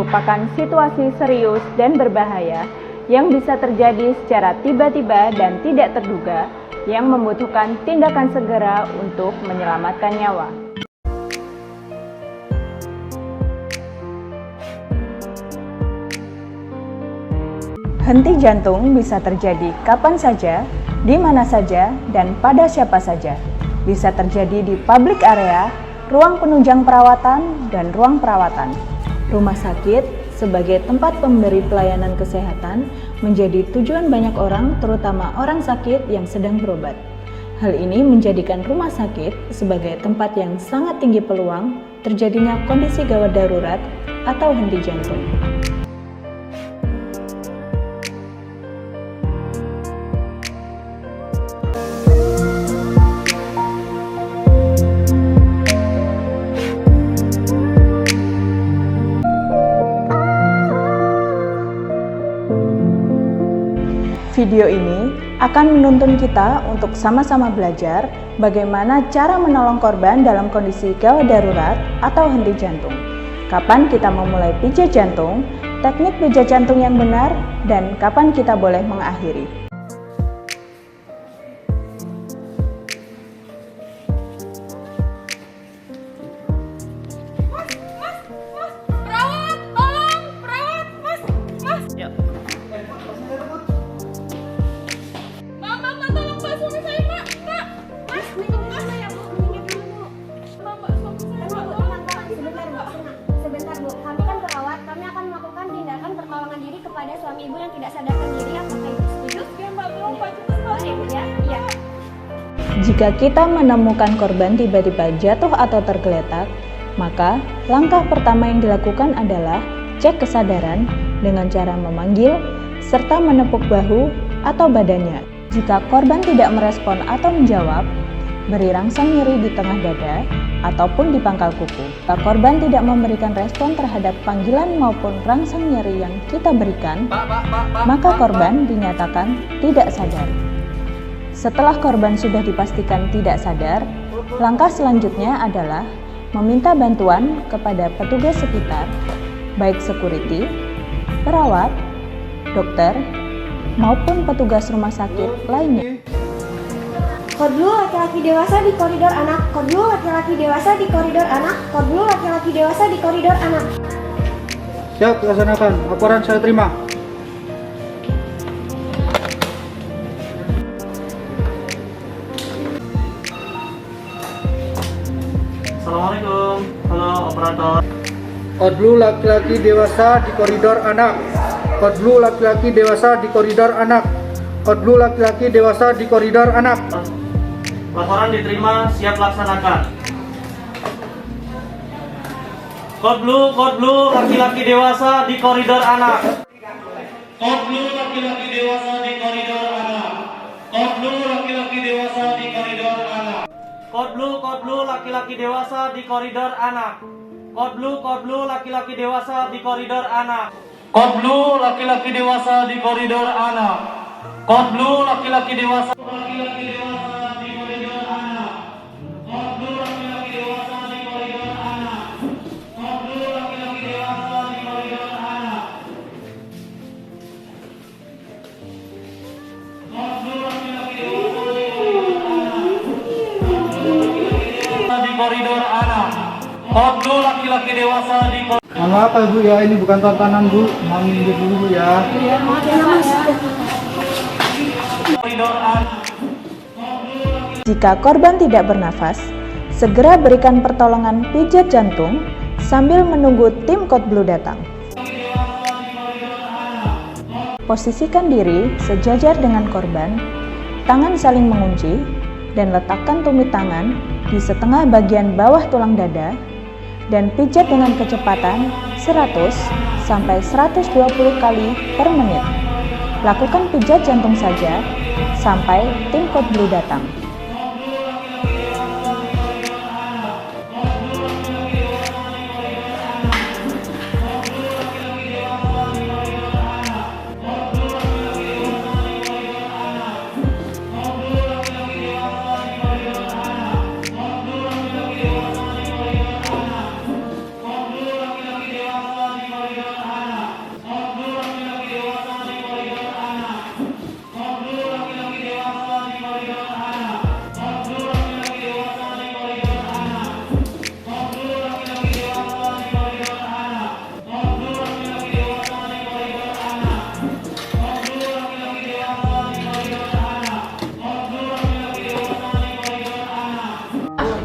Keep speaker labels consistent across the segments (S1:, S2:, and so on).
S1: merupakan situasi serius dan berbahaya yang bisa terjadi secara tiba-tiba dan tidak terduga yang membutuhkan tindakan segera untuk menyelamatkan nyawa. Henti jantung bisa terjadi kapan saja, di mana saja, dan pada siapa saja. Bisa terjadi di public area, ruang penunjang perawatan, dan ruang perawatan. Rumah sakit sebagai tempat pemberi pelayanan kesehatan menjadi tujuan banyak orang, terutama orang sakit yang sedang berobat. Hal ini menjadikan rumah sakit sebagai tempat yang sangat tinggi peluang terjadinya kondisi gawat darurat atau henti jantung. Video ini akan menuntun kita untuk sama-sama belajar bagaimana cara menolong korban dalam kondisi gawat darurat atau henti jantung. Kapan kita memulai pijat jantung, teknik pijat jantung yang benar, dan kapan kita boleh mengakhiri.
S2: Kepada suami ibu yang tidak sadarkan diri, apakah ibu setuju? Ya mbak, belum pak, cepat ibu ya. Iya.
S1: Jika kita menemukan korban tiba-tiba jatuh atau tergeletak, maka langkah pertama yang dilakukan adalah cek kesadaran dengan cara memanggil serta menepuk bahu atau badannya. Jika korban tidak merespon atau menjawab, beri rangsang nyeri di tengah dada ataupun di pangkal kuku. Jika korban tidak memberikan respon terhadap panggilan maupun rangsang nyeri yang kita berikan, maka korban dinyatakan tidak sadar. Setelah korban sudah dipastikan tidak sadar, langkah selanjutnya adalah meminta bantuan kepada petugas sekitar, baik security, perawat, dokter, maupun petugas rumah sakit lainnya.
S2: Kod dulu laki-laki dewasa di koridor anak. Kod dulu laki-laki dewasa di koridor anak. Kod dulu laki-laki dewasa di koridor anak.
S3: Siap, laksanakan. Laporan saya terima.
S4: Assalamualaikum. Halo operator.
S3: Kod dulu laki-laki dewasa di koridor anak. Kod dulu laki-laki dewasa di koridor anak. Kod dulu laki-laki dewasa di koridor anak.
S4: Laporan diterima, siap laksanakan. Kod blue, laki-laki dewasa di koridor anak. Kod blue, laki-laki dewasa di koridor anak. Kod blue, laki-laki dewasa di koridor anak. Kod blue, laki-laki dewasa di koridor anak. Kod blue, laki-laki dewasa di koridor anak. Kod blue, laki-laki dewasa di koridor anak. Kod blue, laki-laki dewasa di koridor anak. Koridor anak. Kod blue laki-laki dewasa di koridor.
S3: Mohon maaf ya Bu ya, ini bukan tontonan Bu. Mohon minggir dulu Bu ya.
S4: Koridor anak.
S1: Jika korban tidak bernafas, segera berikan pertolongan pijat jantung sambil menunggu tim Kod Blue datang. Posisikan diri sejajar dengan korban, tangan saling mengunci, dan letakkan tumit tangan di setengah bagian bawah tulang dada dan pijat dengan kecepatan 100 sampai 120 kali per menit. Lakukan pijat jantung saja sampai tim Kod Blue datang.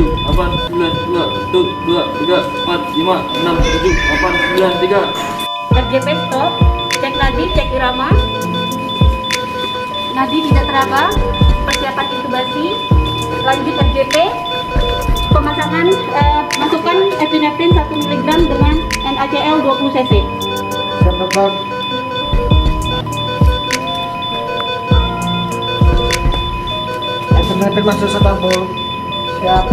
S5: 7, 8, 9, 2, 1, 2, 3, 4, 5, 6, 7, 8, 9, 3.
S6: RJP stop, cek nadi, cek irama. Nadi tidak teraba, persiapan intubasi. Lanjut RJP, pemasangan masukkan epinefrin 1 mg dengan NaCl 20 cc.
S3: Siap dokter. Epinefrin masuk setabul. Siap.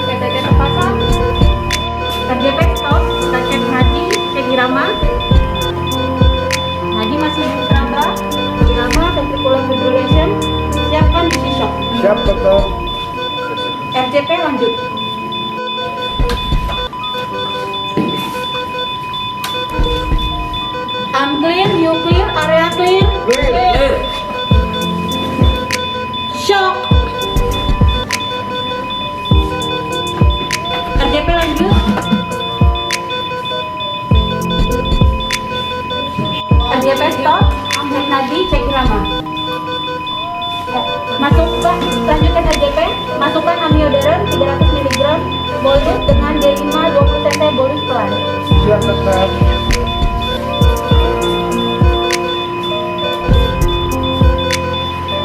S6: PTT terpasang. RJP stop, kita cek nadi, cek irama. Nadi masih belum teraba, irama ventricular fibrillation. Siapkan isi shock.
S3: Siap dokter.
S6: RJP lanjut. I'm clear, you clear, area clear.
S5: Clear.
S6: Shock. RJP lanjut. RJP stop. Cek nadi, cek irama. Masukkan, lanjutkan RJP. Masukkan amiodaran 300 mg bolus dengan D5 20 cc bolus pelan.
S3: Siap dokter.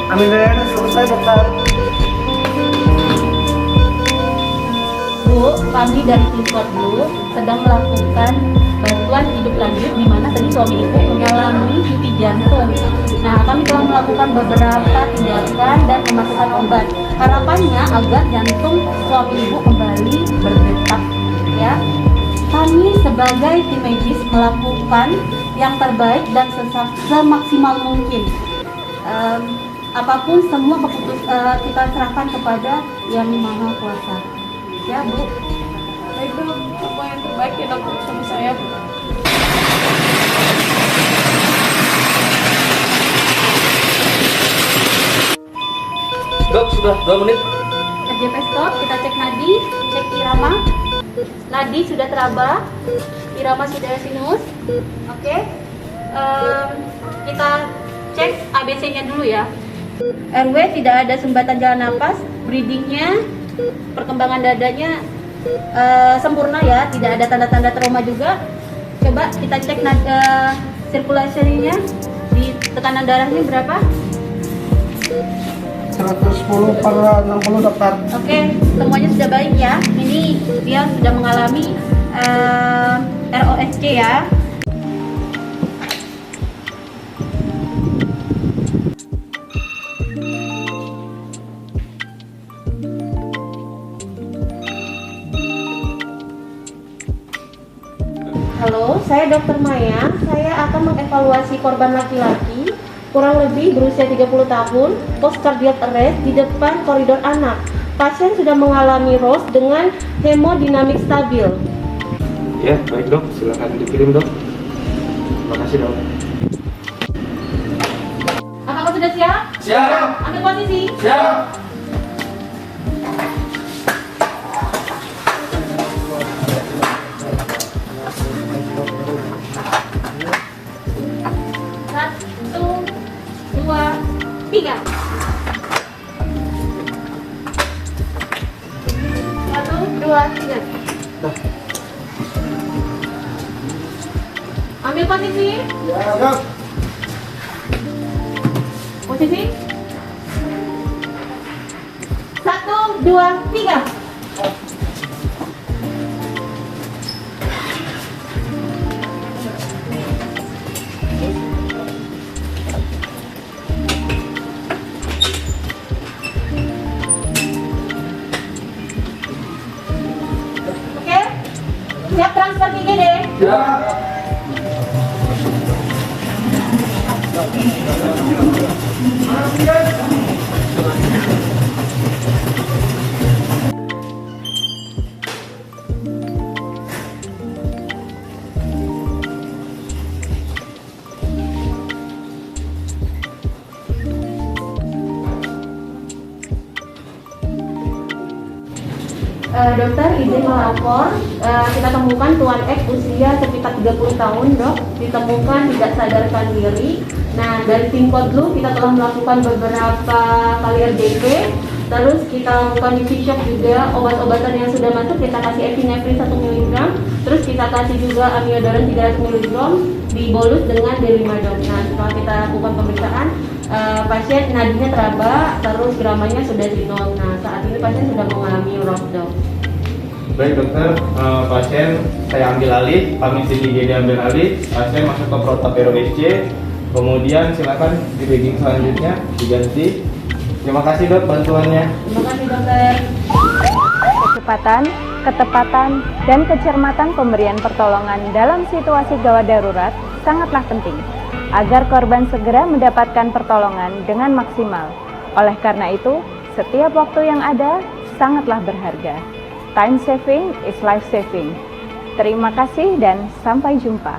S3: Amiodaran selesai dokter.
S6: Bu, kami dari tim Blue sedang melakukan bantuan hidup lanjut di mana tadi suami ibu mengalami henti jantung. Nah, kami telah melakukan beberapa tindakan dan memasukkan obat. Harapannya agar jantung suami ibu kembali berdetak, ya. Kami sebagai tim medis melakukan yang terbaik dan semaksimal mungkin. Apapun semua kita serahkan kepada Yang Maha Kuasa. Ya, Bu.
S2: Baik dok, apa yang terbaik ya dok untuk suami saya.
S5: Dok, sudah 2 menit.
S6: RJP stop, kita cek nadi, cek irama. Nadi sudah teraba, irama sudah sinus. Oke. Kita cek ABC-nya dulu ya. RW tidak ada sumbatan jalan napas, breathing-nya, perkembangan dadanya sempurna ya, tidak ada tanda-tanda trauma juga. Coba kita cek sirkulasinya, di tekanan darahnya berapa?
S3: 110/60 dokter.
S6: Oke, semuanya sudah baik ya. Ini dia sudah mengalami ROSC ya.
S2: Halo, saya Dr. Maya. Saya akan mengevaluasi korban laki-laki kurang lebih berusia 30 tahun, post cardiac arrest di depan koridor anak. Pasien sudah mengalami ROS dengan hemodinamik stabil.
S7: Ya, baik dok, silakan dikirim dok. Terima kasih dok.
S5: Siap.
S2: Ambil posisi.
S5: Siap.
S2: Satu, dua, tiga. Satu, dua, tiga. Ambil posisi.
S3: Siap.
S2: Posisi. Satu, dua, tiga. Oke, siap transfer ke IGD.
S5: Siap.
S2: Dokter izin melapor, kita temukan Tuan X usia sekitar 30 tahun dok, ditemukan tidak sadarkan diri. Nah dari tim Kodlu kita telah melakukan beberapa kali RDP, terus kita lakukan UV shock juga, obat-obatan yang sudah masuk kita kasih epinefrin 1 mg, terus kita kasih juga amiodaron 300 mg dibolus dengan D5 dok. Nah setelah kita lakukan pemeriksaan, pasien nadinya teraba, terus gramanya sudah di 0. Nah saat ini pasien sudah mengalami ROS dok.
S7: Baik dokter, pasien saya ambil alih, kami di IGD ambil alih, pasien masuk ke protap ROSC, kemudian silakan di bagging selanjutnya diganti. Terima kasih dok bantuannya.
S2: Terima kasih dokter.
S1: Kecepatan, ketepatan, dan kecermatan pemberian pertolongan dalam situasi gawat darurat sangatlah penting agar korban segera mendapatkan pertolongan dengan maksimal. Oleh karena itu, setiap waktu yang ada sangatlah berharga. Time saving is life saving. Terima kasih dan sampai jumpa.